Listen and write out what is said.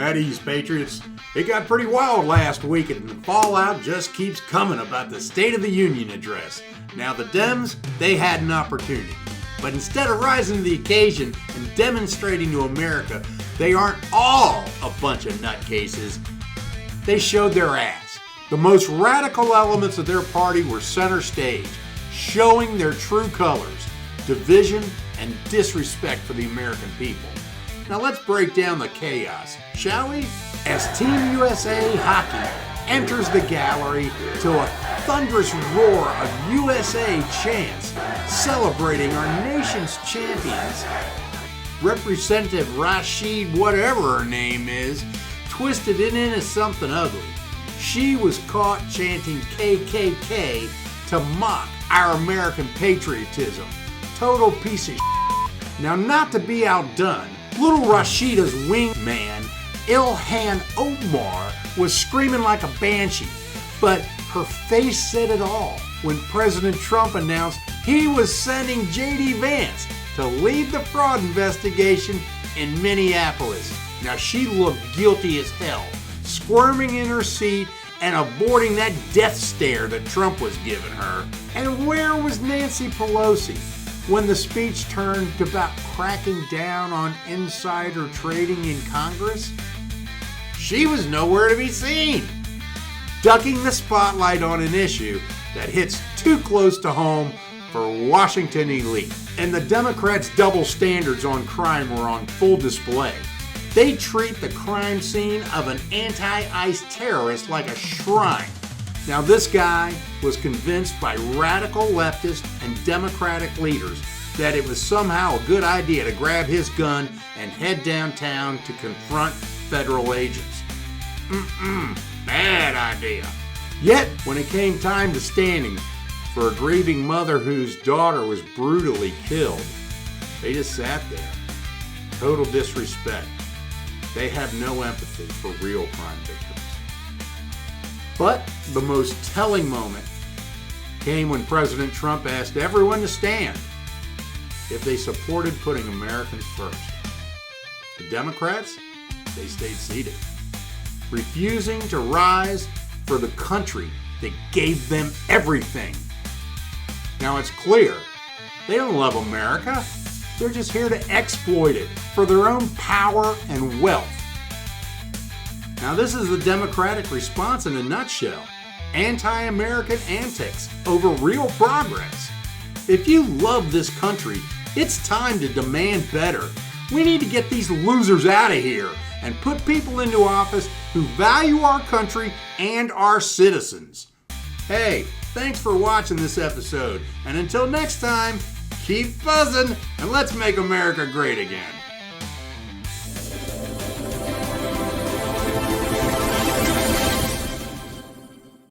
At ease, patriots. It got pretty wild last week, and the fallout just keeps coming about the State of the Union address. Now, the Dems, they had an opportunity. But instead of rising to the occasion and demonstrating to America they aren't all a bunch of nutcases, they showed their ass. The most radical elements of their party were center stage, showing their true colors, division and disrespect for the American people. Now let's break down the chaos, shall we? As Team USA Hockey enters the gallery to a thunderous roar of USA chants celebrating our nation's champions, Representative Rashida, whatever her name is, twisted it into something ugly. She was caught chanting KKK to mock our American patriotism. Total piece of shit. Now, not to be outdone, little Rashida's wingman, Ilhan Omar, was screaming like a banshee, but her face said it all when President Trump announced he was sending JD Vance to lead the fraud investigation in Minneapolis. Now, she looked guilty as hell, squirming in her seat and avoiding that death stare that Trump was giving her. And where was Nancy Pelosi when the speech turned about cracking down on insider trading in Congress? She was nowhere to be seen, ducking the spotlight on an issue that hits too close to home for Washington elite. And the Democrats' double standards on crime were on full display. They treat the crime scene of an anti-ICE terrorist like a shrine. Now, this guy was convinced by radical leftist and Democratic leaders that it was somehow a good idea to grab his gun and head downtown to confront federal agents. Bad idea. Yet, when it came time to standing for a grieving mother whose daughter was brutally killed, they just sat there. Total disrespect. They have no empathy for real crime victims. But the most telling moment came when President Trump asked everyone to stand if they supported putting Americans first. The Democrats, they stayed seated, refusing to rise for the country that gave them everything. Now it's clear, they don't love America. They're just here to exploit it for their own power and wealth. Now, this is the Democratic response in a nutshell. Anti-American antics over real progress. If you love this country, it's time to demand better. We need to get these losers out of here and put people into office who value our country and our citizens. Hey, thanks for watching this episode. And until next time, keep buzzing and let's make America great again.